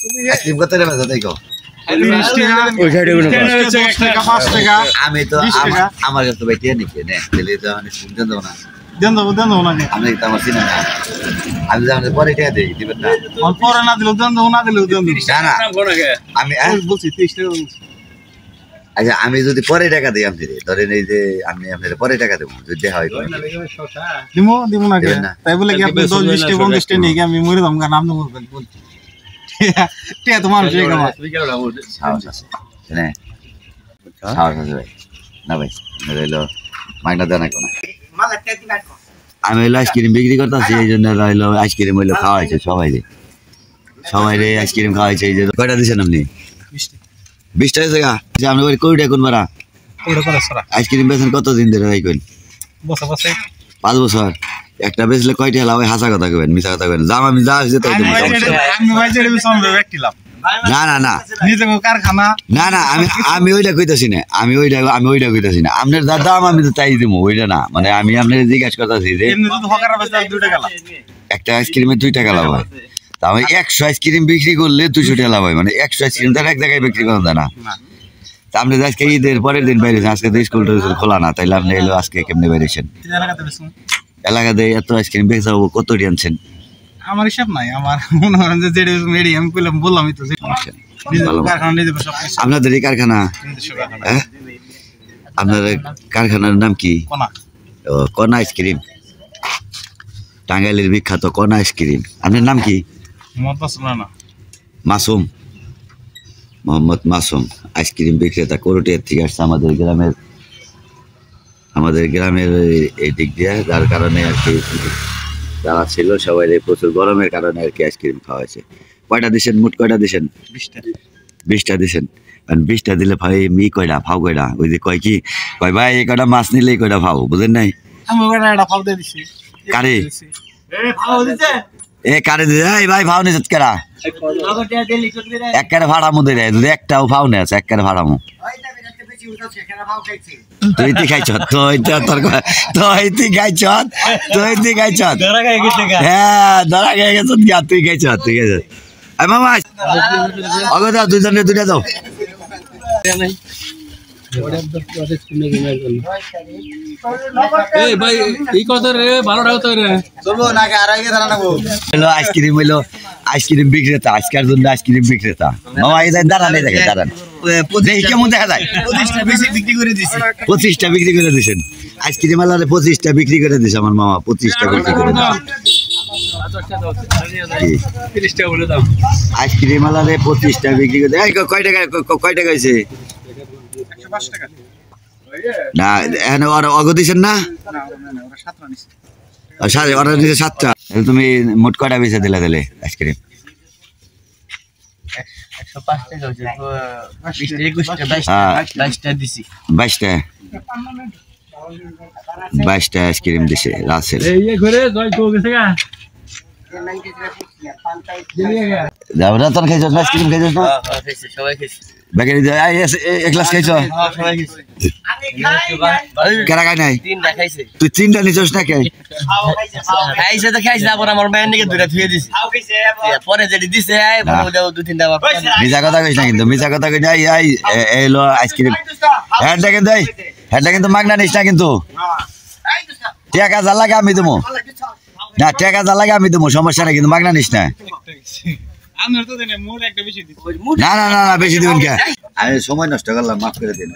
ice cream কত রে বাজা তাই কো আমি তো আমার কাছে ভাই টিয়া নিকে নে দিলে তো মানে শুনতে দাও না দেন দাও না আমি তো আমার চিনা না আমি জানি পরে টিয়া দেই দিবেন না পরে না দিলেও দেন দাও না দিলেও দেন না আমি বলছি 30 টাকা আচ্ছা আমি যদি পরে টাকা দিই আপনি ধরেন এই যে আমি আপনার পরে টাকা দেবো যদি দেখা হয় দিমো না তাই বলে কি আপনি 10 20 টাকা 50 টাকা নিয়ে আমি মরে যাম নাম তো বলবেন টিয়া তো মানুষ এই কামা সাহস আছে না সাহস আছে ভাই না ভাই রইলো মাইনা দেনা কোনা আমি হইলো আইসক্রিম বিক্রি করতেছি এই জন্য রইলো আইসক্রিম হইলো খাওয়া হয়েছে সবাই রে আইসক্রিম খাওয়া হয়েছে এই জন্য কয়টা দিচ্ছেন আপনি 20 টাকা জায়গা যে আপনি ওই কোটি টাকা কোন বারা আইসক্রিম বেচেন কতদিন ধরে ভাই কোন 5 বছর একটা বেচলে কয়টা লাভ হয় হাসা কথা কইবেন মিছা কথা কইবেন জাম আমি যা আছে তাই তো আমি ভাই যেটা সম্ভব একটি লাভ না নিজে কারখানা না আমি ওইটা কইতাছি না আমি ওইটা কইতাছি না আপনার যা দাম আমি তো তাই দেবো ওইটা না মানে আমি আপনার জিজ্ঞাসা করতেছি যে একটা আইসক্রিমে 2 টাকা লাভ হয় তা আমি 100 আইসক্রিম বিক্রি করলে 200 টাকা লাভ হয় মানে 100 আইসক্রিম তার এক জায়গায় বিক্রি করা যায় না তা আপনি আজকে ঈদের পরের দিন বাইরে আজকে তো স্কুল খোলা না তাইলে আপনি এলো আজকে কেমনে বাইরেছেন এলাকাতে এত আইসক্রিম বেচা কত আনছেন আমার হিসাব নাই আমার মনে করেন যে যেটা মিডিয়াম কইলাম বললামই তো আপনাদের এই কারখানা হ্যাঁ আপনাদের কারখানার নাম কি কনা আইসক্রিম টাঙ্গাইলের বিখ্যাত কনা আইসক্রিম আপনার নাম কি মাসুম মোহাম্মদ মাসুম আইসক্রিম বিক্রেতা করটিয়ার থেকে আসছে আমাদের গ্রামের এই দিক দিয়ে যার কারণে আর কি যারা ছিল সবাই প্রচুর গরমের কারণে আর কি আইসক্রিম খাওয়া হয়েছে কয়টা দিচ্ছেন মোট কয়টা দিচ্ছেন 20টা দিচ্ছেন 20টা দিলে ভাই মি কয়টা ফাও কয়টা ওই যে কয় কি কয় ভাই এই কয়টা মাছ নিলে কয়টা ফাও বুঝেন নাই কারে এ কারে দিছে এই ভাই ফাও নিছে কেরা একবারে ভাড়া মধ্যে দেয় যদি একটাও ফাও নেই আছে একবারে ভাড়া মু তুই খাইছ তুই খাইছ হ্যাঁ ধরা খেয়ে গেছ তুই খাইছ তুই খাইছ মামা অগ দাও দুজনে দুটা দাও আইসক্রিম হইলো আইসক্রিম বিক্রেতা আজকের জন্য আইসক্রিম বিক্রেতা মামা এই দাঁড়ান এই দেখেন দাঁড়ান কেমন দেখা যায় 25টা বিক্রি করে দিয়েছেন আইসক্রিম আলাদা 25টা বিক্রি করে দিয়েছে আমার মামা 25টা বিক্রি করে আইসক্রিম আলাদা 25টা বিক্রি করে কয় টাকা হয়েছে না এখন অগ দিচ্ছেন না অর্ডার দিচ্ছে 7টা তুমি মোট কয়টা বেচে দিলে তাহলে আইসক্রিম 22টা আইসক্রিম দিছে রাসেল রতন খাইছ আইসক্রিম খাইছ না বেকারি এক গ্লাস খাইছ কেরা খাই নাই তুই 3টা নিছস না কে খাইছে তো খাইছে আবার আমার মায়ের নাকি 2টা থুয়ে দিছে পরে যেটি দিছে দু তিনটা মিছা কথা কইছ না কিন্তু মিছা কথা কই আই এলো আইসক্রিম হেডটা কিন্তু মাগনা নিস না কিন্তু টাকা যা লাগে আমি দেবো না টাকা যা লাগে আমি দেবো সমস্যা নাই কিন্তু মাগনা নিস না না বেশি দিবেন কে আমি সময় নষ্ট করলাম মাফ করে দিন